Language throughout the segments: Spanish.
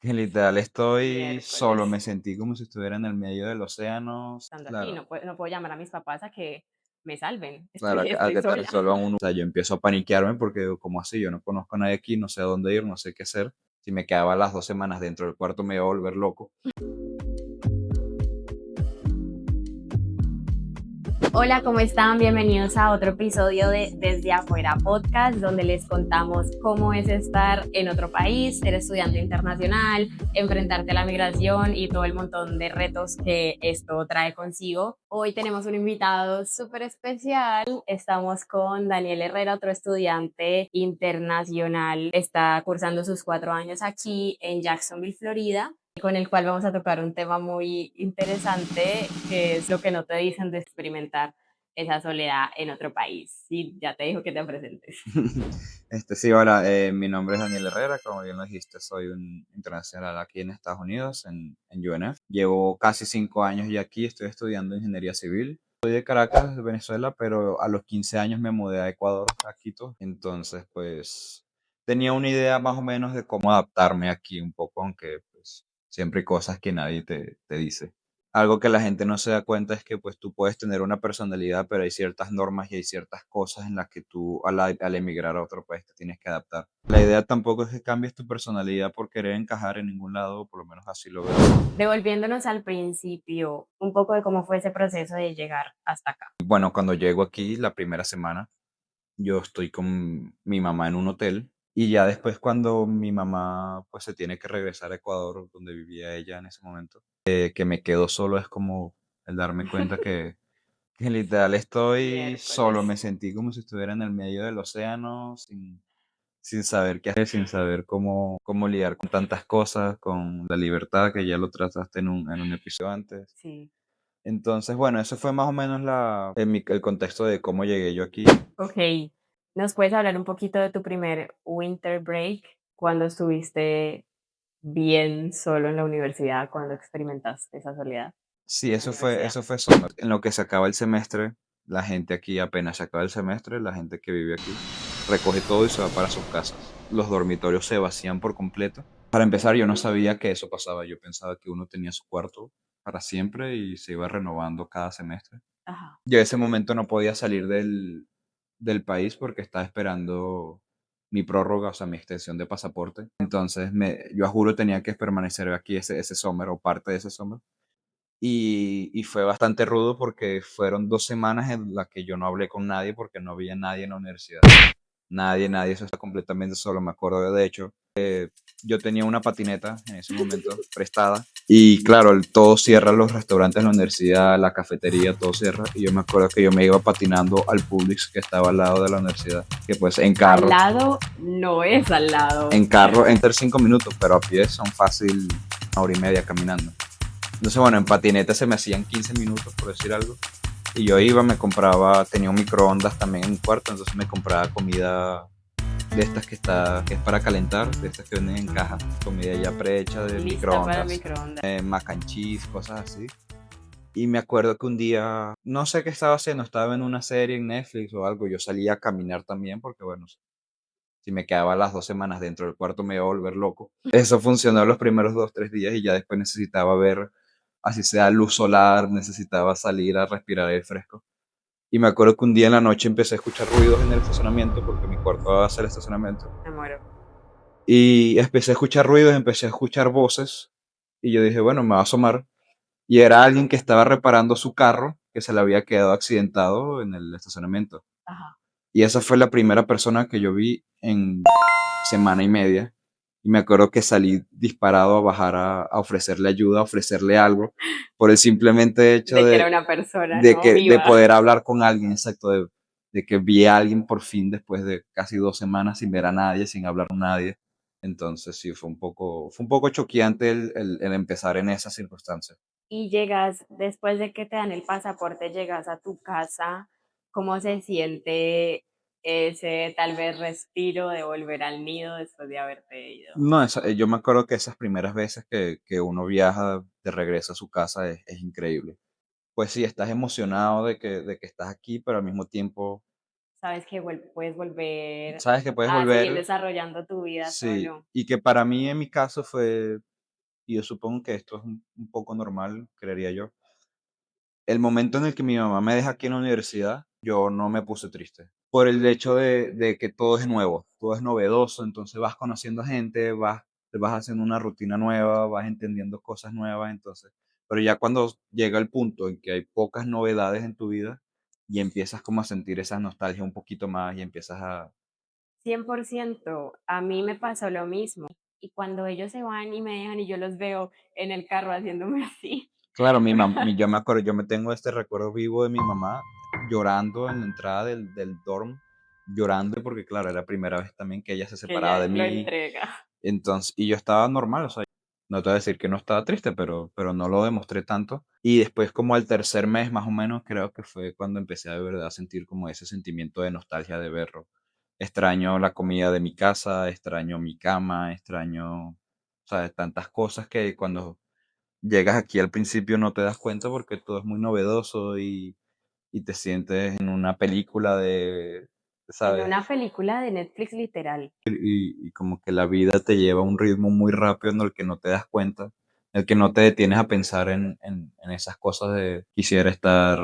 Que literal estoy solo, Miércoles, me sentí como si estuviera en el medio del océano. estando aquí, Claro, no puedo llamar a mis papás a que me salven, claro, estoy a estoy que te sola. resuelvan uno. O sea, yo empiezo a paniquearme porque digo, ¿cómo así? Yo no conozco a nadie aquí, no sé a dónde ir, no sé qué hacer. Si me quedaba las 2 semanas dentro del cuarto me iba a volver loco. Hola, ¿cómo están? Bienvenidos a otro episodio de Desde Afuera Podcast, donde les contamos cómo es estar en otro país, ser estudiante internacional, enfrentarte a la migración y todo el montón de retos que esto trae consigo. Hoy tenemos un invitado súper especial. Estamos con Daniel Herrera, otro estudiante internacional. Está cursando sus 4 años aquí en Jacksonville, Florida, con el cual vamos a tocar un tema muy interesante, que es lo que no te dicen de experimentar esa soledad en otro país. Sí, ya te dijo que te presentes. Sí, hola, mi nombre es Daniel Herrera, como bien lo dijiste, soy un internacional aquí en Estados Unidos, en UNF. Llevo casi 5 años ya aquí, estoy estudiando ingeniería civil. Soy de Caracas, de Venezuela, pero a los 15 años me mudé a Ecuador, a Quito. Entonces, pues, tenía una idea más o menos de cómo adaptarme aquí un poco, aunque pues siempre hay cosas que nadie te dice. Algo que la gente no se da cuenta es que pues tú puedes tener una personalidad, pero hay ciertas normas y hay ciertas cosas en las que tú al emigrar a otro país te tienes que adaptar. La idea tampoco es que cambies tu personalidad por querer encajar en ningún lado, por lo menos así lo veo. Devolviéndonos al principio, un poco de cómo fue ese proceso de llegar hasta acá. Bueno, cuando llego aquí la primera semana, yo estoy con mi mamá en un hotel y ya después cuando mi mamá pues se tiene que regresar a Ecuador, donde vivía ella en ese momento, que me quedo solo es como el darme cuenta que literal estoy solo, Miércoles. me sentí como si estuviera en el medio del océano, sin saber qué hacer, sin saber cómo lidiar con tantas cosas, con la libertad, que ya lo trataste en un episodio antes. Sí. Entonces, bueno, eso fue más o menos el contexto de cómo llegué yo aquí. Ok. ¿Nos puedes hablar un poquito de tu primer winter break? Cuando estuviste bien solo en la universidad, cuando experimentaste esa soledad Sí, en la universidad. eso fue summer. En lo que se acaba el semestre, la gente aquí apenas se acaba el semestre, la gente que vive aquí recoge todo y se va para sus casas. Los dormitorios se vacían por completo. Para empezar, yo no sabía que eso pasaba. Yo pensaba que uno tenía su cuarto para siempre y se iba renovando cada semestre. Ajá. Yo en ese momento no podía salir del país porque estaba esperando mi prórroga, o sea, mi extensión de pasaporte. Entonces, yo a juro tenía que permanecer aquí ese summer o parte de ese summer. Y fue bastante rudo porque fueron 2 semanas en las que yo no hablé con nadie porque no había nadie en la universidad. Nadie, nadie, eso está completamente solo. Me acuerdo, de hecho, yo tenía una patineta en ese momento prestada y claro, todo cierra, los restaurantes, la universidad, la cafetería, todo cierra. Y yo me acuerdo que yo me iba patinando al Publix que estaba al lado de la universidad, que pues Al lado no es al lado. en carro, entre 5 minutos, pero a pie son fácil 1 hora y media caminando. Entonces, bueno, en patineta se me hacían 15 minutos, por decir algo. Y yo iba, me compraba, tenía un microondas también en mi cuarto, entonces me compraba comida de estas que es para calentar, de estas que venden en caja, comida ya prehecha de Lista para el microondas, microondas. mac and cheese, cosas así. Y me acuerdo que un día, no sé qué estaba haciendo, estaba en una serie en Netflix o algo, yo salía a caminar también porque, bueno, si me quedaba las 2 semanas dentro del cuarto me iba a volver loco. Eso funcionó los primeros 2, 3 días y ya después necesitaba ver, así sea luz solar, necesitaba salir a respirar aire fresco. Y me acuerdo que un día en la noche empecé a escuchar ruidos en el estacionamiento porque mi cuarto va a ser el estacionamiento. Me muero. Y empecé a escuchar ruidos, empecé a escuchar voces y yo dije, bueno, me va a asomar. Y era alguien que estaba reparando su carro que se le había quedado accidentado en el estacionamiento. Ajá. Y esa fue la primera persona que yo vi en semana y media. Y me acuerdo que salí disparado a bajar a ofrecerle ayuda, a ofrecerle algo, por el simplemente hecho De que era de, una persona, de, ¿no? que, de Viva. poder hablar con alguien, exacto, de que vi a alguien por fin después de casi 2 semanas sin ver a nadie, sin hablar con nadie. Entonces sí, fue un poco choqueante el empezar en esas circunstancias. Y llegas, después de que te dan el pasaporte, llegas a tu casa, ¿cómo se siente ese tal vez respiro de volver al nido después de haberte ido? No, yo me acuerdo que esas primeras veces que uno viaja de regreso a su casa es increíble. Pues sí, estás emocionado de que estás aquí, pero al mismo tiempo Sabes que puedes volver sabes que puedes a seguir volver, desarrollando tu vida sí, solo. y que para mí en mi caso fue y yo supongo que esto es un poco normal, creería yo. El momento en el que mi mamá me deja aquí en la universidad, yo no me puse triste, por el hecho de que todo es nuevo, todo es novedoso, entonces vas conociendo gente, te vas haciendo una rutina nueva, vas entendiendo cosas nuevas, entonces, pero ya cuando llega el punto en que hay pocas novedades en tu vida y empiezas como a sentir esa nostalgia un poquito más y empiezas a 100%, a mí me pasó lo mismo. Y cuando ellos se van y me dejan y yo los veo en el carro haciéndome así. claro, yo me acuerdo, yo me tengo este recuerdo vivo de mi mamá llorando en la entrada del dorm, llorando porque, claro, era la primera vez también que ella se Que separaba ella de lo mí. entrega. Entonces, y yo estaba normal, o sea, no te voy a decir que no estaba triste, pero no lo demostré tanto. Y después, como al tercer mes, más o menos, creo que fue cuando empecé a de verdad a sentir como ese sentimiento de nostalgia de verlo. Extraño la comida de mi casa, extraño mi cama, extraño, o sea, tantas cosas que cuando llegas aquí al principio no te das cuenta porque todo es muy novedoso y te sientes en una película de, En ¿sabes? una película de Netflix literal. Y como que la vida te lleva a un ritmo muy rápido en el que no te das cuenta, en el que no te detienes a pensar en esas cosas de quisiera estar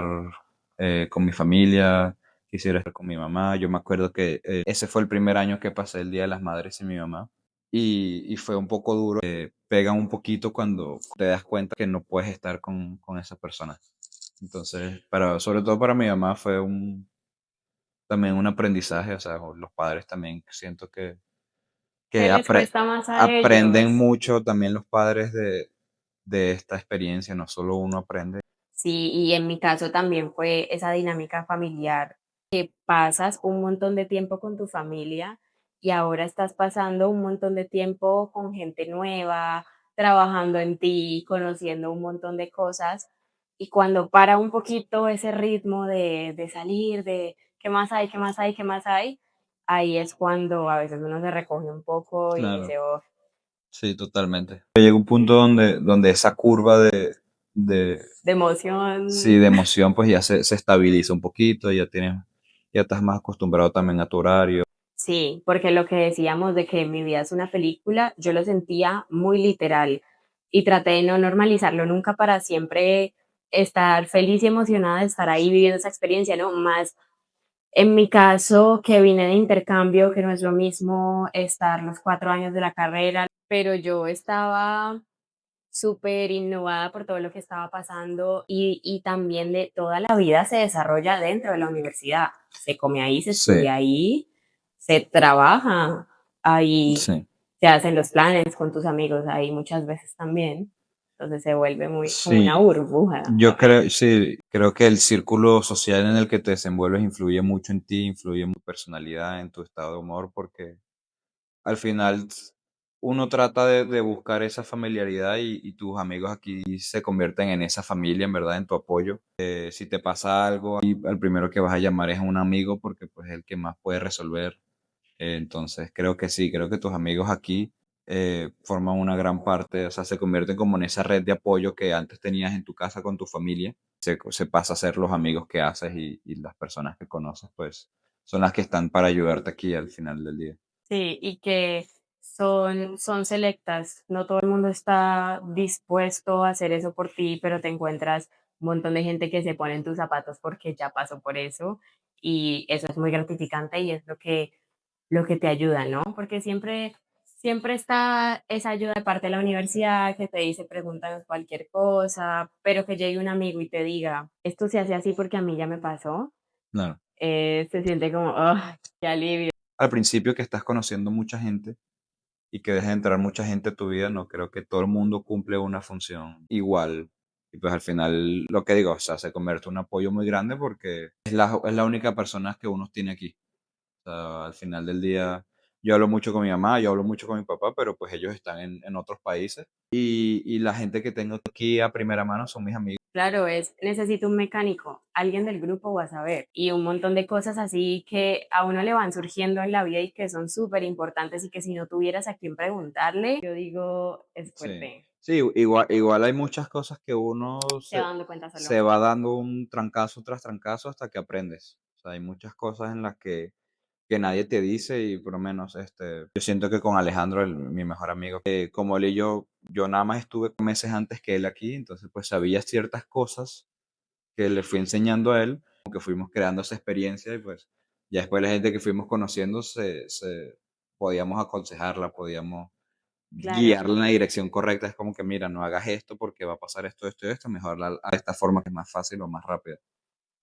con mi familia, quisiera estar con mi mamá. Yo me acuerdo que ese fue el primer año que pasé el Día de las Madres sin mi mamá y fue un poco duro, pega un poquito cuando te das cuenta que no puedes estar con esa persona. Entonces, pero sobre todo para mi mamá fue también un aprendizaje, o sea, los padres también siento ¿Qué que les cuesta más a aprenden ellos? mucho también los padres de esta experiencia, no solo uno aprende. Sí, y en mi caso también fue esa dinámica familiar, que pasas un montón de tiempo con tu familia y ahora estás pasando un montón de tiempo con gente nueva, trabajando en ti, conociendo un montón de cosas. Y cuando para un poquito ese ritmo de salir, de qué más hay, qué más hay, qué más hay, ahí es cuando a veces uno se recoge un poco y Claro, dice, oh, sí, totalmente. Llega un punto donde esa curva de, de sí, emoción. de emoción pues ya se estabiliza un poquito, ya estás más acostumbrado también a tu horario. Sí, porque lo que decíamos de que mi vida es una película, yo lo sentía muy literal y traté de no normalizarlo nunca para siempre estar feliz y emocionada de estar ahí viviendo esa experiencia, ¿no? Más en mi caso, que vine de intercambio, que no es lo mismo estar los 4 años de la carrera, pero yo estaba súper innovada por todo lo que estaba pasando y también de toda la vida se desarrolla dentro de la universidad. Se come ahí, se Sí, estudia ahí, se trabaja ahí, sí, se hacen los planes con tus amigos ahí muchas veces también. Entonces se vuelve muy como una sí. burbuja. Yo creo, sí, creo que el círculo social en el que te desenvuelves influye mucho en ti, influye en tu personalidad, en tu estado de humor, porque al final uno trata de buscar esa familiaridad y tus amigos aquí se convierten en esa familia, en verdad, en tu apoyo. Si te pasa algo, y el primero que vas a llamar es a un amigo porque pues es el que más puede resolver. Entonces creo que sí, creo que tus amigos aquí forman una gran parte, o sea, se convierten como en esa red de apoyo que antes tenías en tu casa con tu familia. Se pasa a ser los amigos que haces y las personas que conoces, pues son las que están para ayudarte aquí al final del día. Sí, y que son selectas. No todo el mundo está dispuesto a hacer eso por ti, pero te encuentras un montón de gente que se pone en tus zapatos porque ya pasó por eso y eso es muy gratificante y es lo que te ayuda, ¿no? Porque siempre está esa ayuda de parte de la universidad que te dice, preguntan cualquier cosa, pero que llegue un amigo y te diga, esto se hace así porque a mí ya me pasó, Claro. se siente como, oh, qué alivio. Al principio que estás conociendo mucha gente y que deja de entrar mucha gente a tu vida, no creo que todo el mundo cumple una función igual. Y pues al final, lo que digo, o sea, se convierte en un apoyo muy grande porque es la única persona que uno tiene aquí. O sea, al final del día, yo hablo mucho con mi mamá, yo hablo mucho con mi papá, pero pues ellos están en otros países. Y la gente que tengo aquí a primera mano son mis amigos. Claro, necesito un mecánico, alguien del grupo vas a ver, y un montón de cosas así que a uno le van surgiendo en la vida y que son súper importantes y que si no tuvieras a quién preguntarle, yo digo, es Sí, fuerte, sí, igual hay muchas cosas que uno se va dando cuenta solo. se va dando un trancazo tras trancazo hasta que aprendes. O sea, hay muchas cosas en las que que nadie te dice y por lo menos yo siento que con Alejandro, mi mejor amigo, como él y yo nada más estuve meses antes que él aquí, entonces pues sabía ciertas cosas que le fui enseñando a él, como que fuimos creando esa experiencia y pues ya después la gente que fuimos conociendo podíamos aconsejarla, podíamos Claro. guiarla en la dirección correcta. Es como que, mira, no hagas esto porque va a pasar esto, esto y esto, mejor a esta forma que es más fácil o más rápida.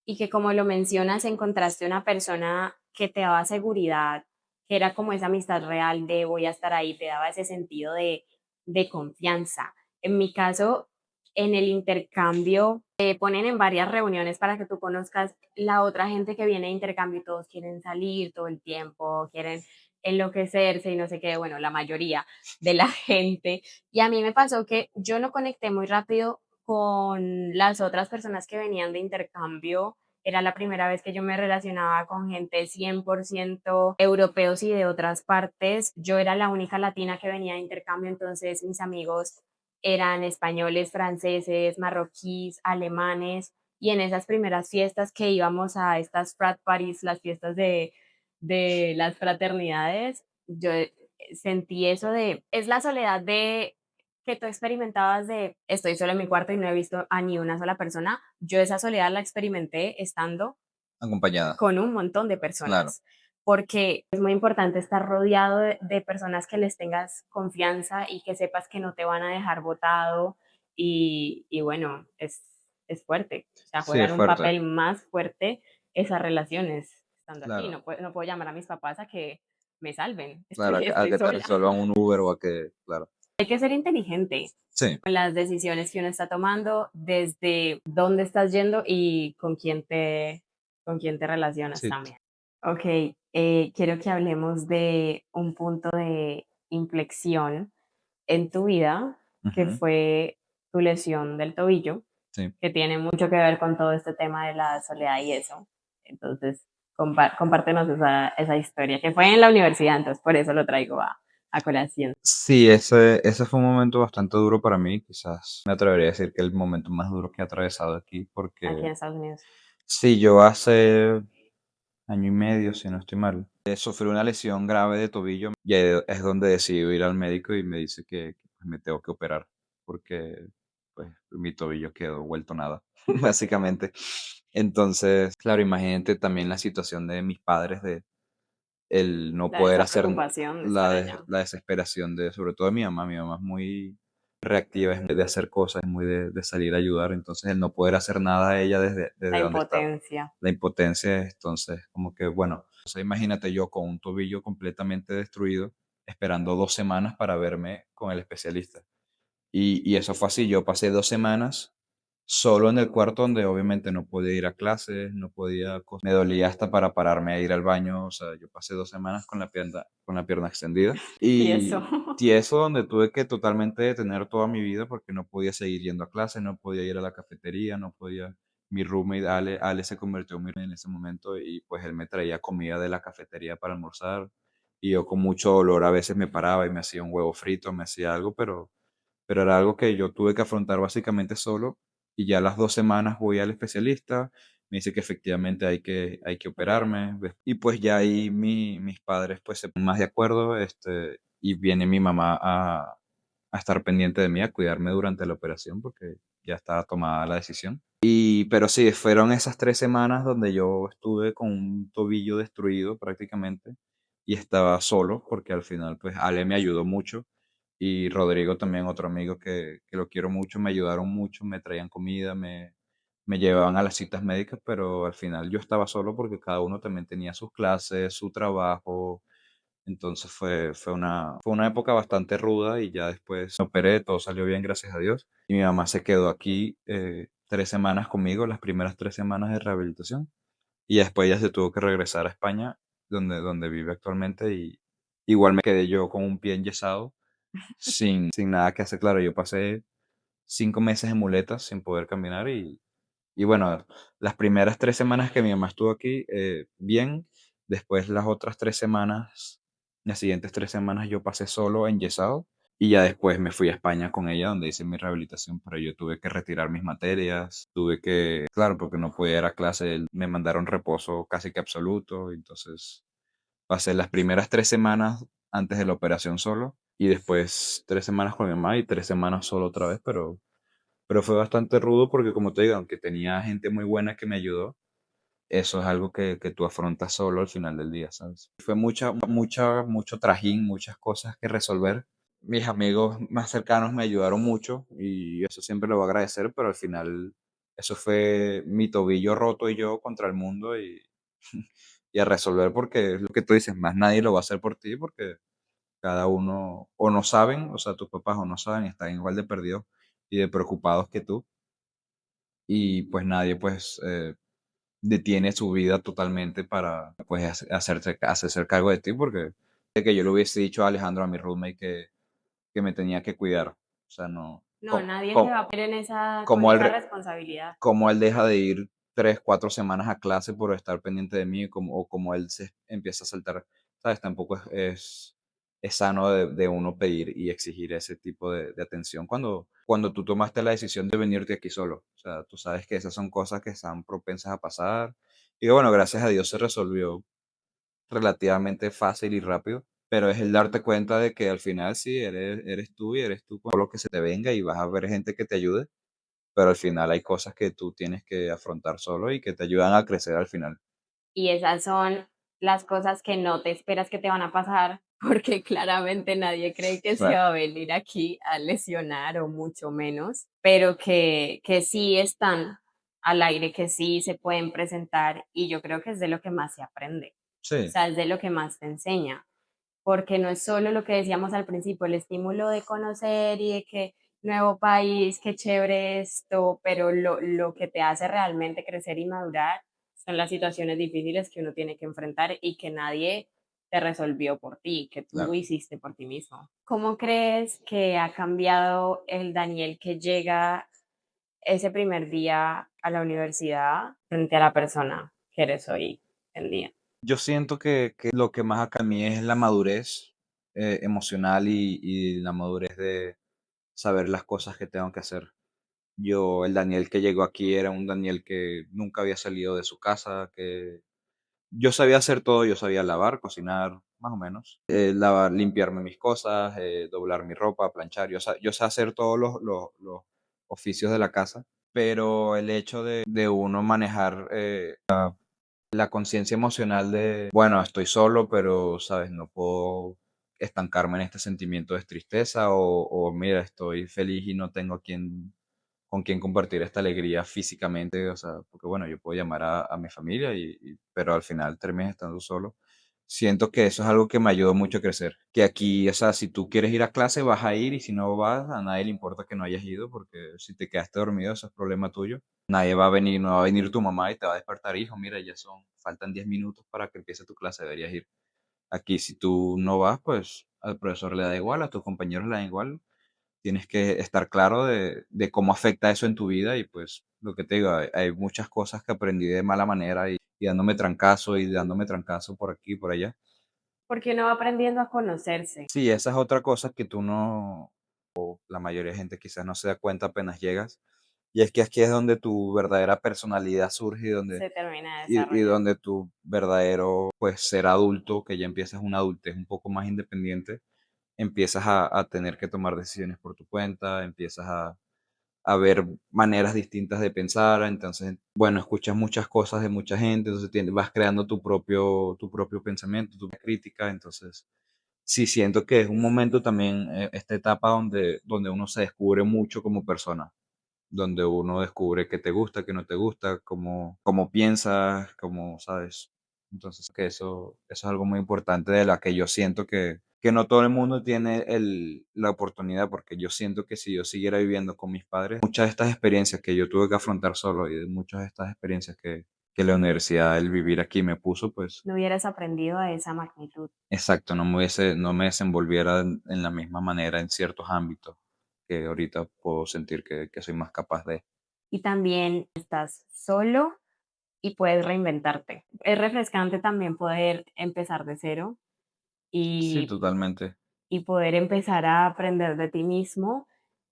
Y que como lo mencionas, encontraste una persona que te daba seguridad, que era como esa amistad real de voy a estar ahí, te daba ese sentido de confianza. En mi caso, en el intercambio, te ponen en varias reuniones para que tú conozcas la otra gente que viene de intercambio y todos quieren salir todo el tiempo, quieren enloquecerse y no sé qué, bueno, la mayoría de la gente. Y a mí me pasó que yo no conecté muy rápido con las otras personas que venían de intercambio. Era la primera vez que yo me relacionaba con gente 100% europeos y de otras partes. Yo era la única latina que venía de intercambio, entonces mis amigos eran españoles, franceses, marroquíes, alemanes. Y en esas primeras fiestas que íbamos a estas frat parties, las fiestas de las fraternidades, yo sentí eso de, es la soledad de que tú experimentabas de estoy solo en mi cuarto y no he visto a ni una sola persona. Yo esa soledad la experimenté estando Acompañada, con un montón de claro. personas, porque es muy importante estar rodeado de personas que les tengas confianza y que sepas que no te van a dejar botado y bueno, es fuerte, o sea, Sí, es juegan un fuerte, papel más fuerte esas relaciones estando aquí. claro. No puedo llamar a mis papás a que me salven, Claro, a estoy que te sola. resuelvan un Uber o a que, claro. Hay que ser inteligente Sí, con las decisiones que uno está tomando, desde dónde estás yendo y con quién te relacionas sí. también. Ok, quiero que hablemos de un punto de inflexión en tu vida, que Ujú, fue tu lesión del tobillo, sí. que tiene mucho que ver con todo este tema de la soledad y eso. Entonces, compártenos esa historia, que fue en la universidad, entonces por eso lo traigo a colación Sí, ese fue un momento bastante duro para mí, quizás me atrevería a decir que el momento más duro que he atravesado aquí, aquí porque en Estados Unidos. sí, yo hace año y medio, si no estoy mal, sufrí una lesión grave de tobillo y ahí es donde decidí ir al médico y me dice que, pues, me tengo que operar porque pues mi tobillo quedó vuelto nada, básicamente. Entonces, claro, imagínate también la situación de mis padres de el no poder Esa hacer preocupación de estar allá. la desesperación de, sobre todo de mi mamá es muy reactiva, es muy de hacer cosas, es muy de salir a ayudar, entonces el no poder hacer nada ella desde La donde está, impotencia. la impotencia, entonces como que bueno, o sea, imagínate yo con un tobillo completamente destruido, esperando 2 semanas para verme con el especialista. Y eso fue así, yo pasé 2 semanas solo en el cuarto donde obviamente no podía ir a clases, no podía, me dolía hasta para pararme a ir al baño, o sea, yo pasé 2 semanas con la pierna extendida Y eso. y tieso donde tuve que totalmente detener toda mi vida porque no podía seguir yendo a clases, no podía ir a la cafetería, no podía, mi roommate Ale se convirtió en mi roommate en ese momento y pues él me traía comida de la cafetería para almorzar y yo con mucho dolor a veces me paraba y me hacía un huevo frito, me hacía algo, pero era algo que yo tuve que afrontar básicamente solo y ya a las 2 semanas voy al especialista, me dice que efectivamente hay que operarme y pues ya ahí mis padres pues se ponen más de acuerdo y viene mi mamá a estar pendiente de mí, a cuidarme durante la operación porque ya estaba tomada la decisión. Pero sí, fueron esas 3 semanas donde yo estuve con un tobillo destruido prácticamente y estaba solo porque al final pues Ale me ayudó mucho y Rodrigo también, otro amigo que lo quiero mucho, me ayudaron mucho, me traían comida, me llevaban a las citas médicas, pero al final yo estaba solo porque cada uno también tenía sus clases, su trabajo, entonces fue una época bastante ruda y ya después me operé, todo salió bien, gracias a Dios, y mi mamá se quedó aquí 3 semanas conmigo, las primeras 3 semanas de rehabilitación, y después ya se tuvo que regresar a España, donde vive actualmente, y igual me quedé yo con un pie enyesado sin nada que hacer. Claro, yo pasé 5 meses en muletas sin poder caminar y bueno, las primeras 3 semanas que mi mamá estuvo aquí, bien. Después las otras 3 semanas, las siguientes 3 semanas yo pasé solo enyesado y ya después me fui a España con ella donde hice mi rehabilitación, pero yo tuve que retirar mis materias, tuve que, claro, porque no podía ir a clase, me mandaron reposo casi que absoluto, entonces Pasé las primeras 3 semanas antes de la operación solo y después 3 semanas con mi mamá y 3 semanas solo otra vez, pero fue bastante rudo porque como te digo, aunque tenía gente muy buena que me ayudó, eso es algo que tú afrontas solo al final del día, ¿sabes? Fue mucho trajín, muchas cosas que resolver. Mis amigos más cercanos me ayudaron mucho y eso siempre lo voy a agradecer, pero al final eso fue mi tobillo roto y yo contra el mundo y, y a resolver porque es lo que tú dices, más nadie lo va a hacer por ti porque cada uno o no saben, o sea, tus papás o no saben y están igual de perdidos y de preocupados que tú y pues nadie pues detiene su vida totalmente para pues hacerse cargo de ti porque de que yo le hubiese dicho a Alejandro, a mi roommate, que me tenía que cuidar. O sea, no, No, nadie se co- va a poner con como él, esa responsabilidad. como él deja de ir 3, 4 semanas a clase por estar pendiente de mí, o como él se empieza a saltar, ¿sabes? Tampoco es sano de uno pedir y exigir ese tipo de atención cuando tú tomaste la decisión de venirte aquí solo. O sea, tú sabes que esas son cosas que están propensas a pasar. Y bueno, gracias a Dios se resolvió relativamente fácil y rápido, pero es el darte cuenta de que al final sí, eres tú y eres tú con lo que se te venga y vas a ver gente que te ayude, pero al final hay cosas que tú tienes que afrontar solo y que te ayudan a crecer al final. Y esas son las cosas que no te esperas que te van a pasar, porque claramente nadie cree que se Bueno, va a venir aquí a lesionar o mucho menos, pero que sí están al aire, que sí se pueden presentar y yo creo que es de lo que más se aprende, o sí, sea, es de lo que más te enseña, porque no es solo lo que decíamos al principio, el estímulo de conocer y de que nuevo país, qué chévere esto, pero lo que te hace realmente crecer y madurar son las situaciones difíciles que uno tiene que enfrentar y que nadie te resolvió por ti, que tú claro. hiciste por ti mismo. ¿Cómo crees que ha cambiado el Daniel que llega ese primer día a la universidad frente a la persona que eres hoy en día? Yo siento que lo que más acá a mí es la madurez emocional y la madurez de saber las cosas que tengo que hacer. El Daniel que llegó aquí era un Daniel que nunca había salido de su casa, que yo sabía hacer todo, yo sabía lavar, cocinar, más o menos, lavar, limpiarme mis cosas, doblar mi ropa, planchar, yo sé hacer todos los oficios de la casa, pero el hecho de uno manejar la conciencia emocional de, bueno, estoy solo, pero, ¿sabes? No puedo estancarme en este sentimiento de tristeza o mira, estoy feliz y no tengo con quien compartir esta alegría físicamente, o sea, porque bueno, yo puedo llamar a mi familia, pero al final terminas estando solo. Siento que eso es algo que me ayudó mucho a crecer. Que aquí, o sea, si tú quieres ir a clase, vas a ir y si no vas, a nadie le importa que no hayas ido, porque si te quedaste dormido, eso es problema tuyo. Nadie va a venir, no va a venir tu mamá y te va a despertar, hijo, mira, faltan 10 minutos para que empiece tu clase, deberías ir. Aquí, si tú no vas, pues al profesor le da igual, a tus compañeros le da igual, tienes que estar claro de cómo afecta eso en tu vida y pues lo que te digo, hay muchas cosas que aprendí de mala manera y dándome trancazo por aquí y por allá. Porque uno va aprendiendo a conocerse, Sí, esa es otra cosa que tú no, la mayoría de gente quizás no se da cuenta apenas llegas. Y es que aquí es donde tu verdadera personalidad surge se termina de y desarrollar. donde tu verdadero pues ser adulto, que ya empiezas una adultez un poco más independiente, empiezas a tener que tomar decisiones por tu cuenta, empiezas a ver maneras distintas de pensar, entonces, bueno, escuchas muchas cosas de mucha gente, entonces vas creando tu propio pensamiento, tu propia crítica, entonces sí siento que es un momento también, esta etapa donde uno se descubre mucho como persona, donde uno descubre qué te gusta, qué no te gusta, cómo piensas, cómo sabes. Entonces, que eso es algo muy importante de la que yo siento que no todo el mundo tiene la oportunidad, porque yo siento que si yo siguiera viviendo con mis padres, muchas de estas experiencias que yo tuve que afrontar solo y de muchas de estas experiencias que la universidad, el vivir aquí me puso, pues No hubieras aprendido a esa magnitud. exacto, no me desenvolviera en la misma manera en ciertos ámbitos que ahorita puedo sentir que soy más capaz de. Y también estás solo y puedes reinventarte. Es refrescante también poder empezar de cero Sí, y, totalmente. y poder empezar a aprender de ti mismo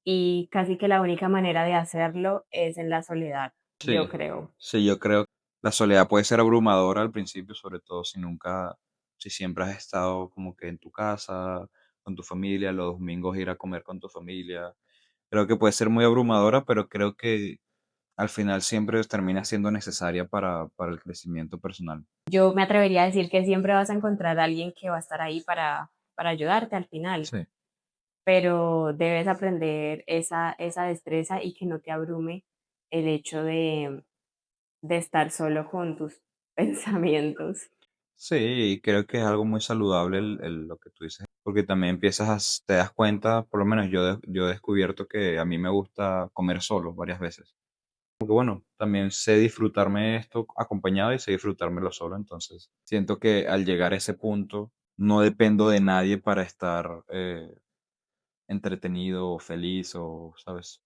y casi que la única manera de hacerlo es en la soledad, yo Sí, creo. sí, yo creo que la soledad puede ser abrumadora al principio, sobre todo si siempre has estado como que en tu casa, con tu familia, los domingos ir a comer con tu familia. Creo que puede ser muy abrumadora, pero creo que al final siempre termina siendo necesaria para el crecimiento personal. Yo me atrevería a decir que siempre vas a encontrar a alguien que va a estar ahí para ayudarte al final, Sí, pero debes aprender esa destreza y que no te abrume el hecho de estar solo con tus pensamientos. sí, y creo que es algo muy saludable lo que tú dices, porque también te das cuenta, por lo menos yo he descubierto que a mí me gusta comer solo varias veces. Porque bueno, también sé disfrutarme esto acompañado y sé disfrutármelo solo, entonces siento que al llegar a ese punto no dependo de nadie para estar entretenido o feliz o, ¿sabes?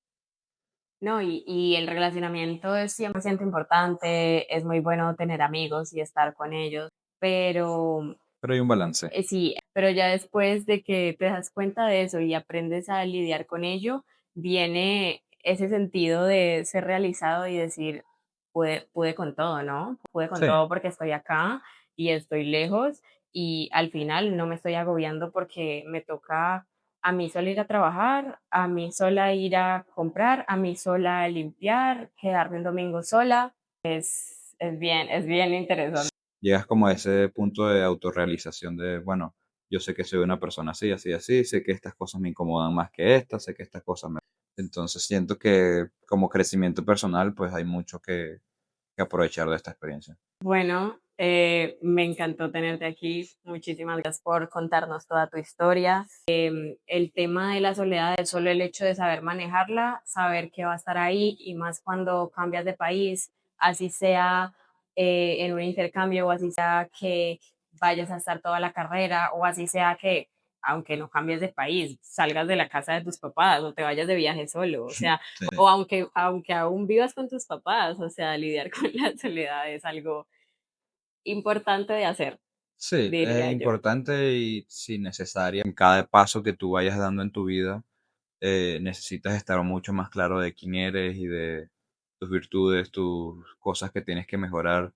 No, y el relacionamiento es 100% importante, es muy bueno tener amigos y estar con ellos, pero Pero hay un balance. sí, pero ya después de que te das cuenta de eso y aprendes a lidiar con ello, viene ese sentido de ser realizado y decir, pude con todo, ¿no? Pude con Sí, todo porque estoy acá y estoy lejos y al final no me estoy agobiando porque me toca a mí sola ir a trabajar, a mí sola ir a comprar, a mí sola limpiar, quedarme un domingo sola. Es bien interesante. llegas como a ese punto de autorrealización de, bueno, yo sé que soy una persona así, así, así, sé que estas cosas me incomodan más que estas, sé que estas cosas me... Entonces siento que como crecimiento personal, pues hay mucho que aprovechar de esta experiencia. Bueno, me encantó tenerte aquí. Muchísimas gracias por contarnos toda tu historia. El tema de la soledad es solo el hecho de saber manejarla, saber que va a estar ahí y más cuando cambias de país, así sea en un intercambio o así sea que vayas a estar toda la carrera o así sea que, aunque no cambies de país, salgas de la casa de tus papás o te vayas de viaje solo, o sea, Sí. o aunque aún vivas con tus papás, o sea, lidiar con la soledad es algo importante de hacer, Sí, es diría yo. importante y si necesaria. En cada paso que tú vayas dando en tu vida, necesitas estar mucho más claro de quién eres y de tus virtudes, tus cosas que tienes que mejorar.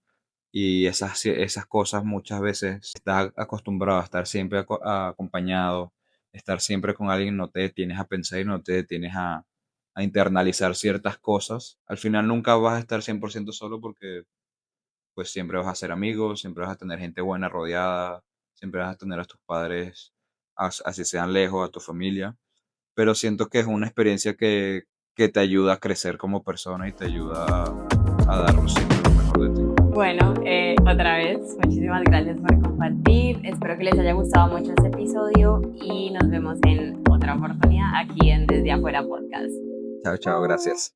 Y esas cosas muchas veces estás acostumbrado a estar siempre acompañado, estar siempre con alguien, no te detienes a pensar y no te detienes a internalizar ciertas cosas. Al final nunca vas a estar 100% solo porque pues siempre vas a ser amigos, siempre vas a tener gente buena rodeada, siempre vas a tener a tus padres, así sean lejos, a tu familia, pero siento que es una experiencia que te ayuda a crecer como persona y te ayuda a dar siempre lo mejor de ti. Bueno, otra vez, muchísimas gracias por compartir. Espero que les haya gustado mucho este episodio y nos vemos en otra oportunidad aquí en Desde Afuera Podcast. Chao, chao, gracias.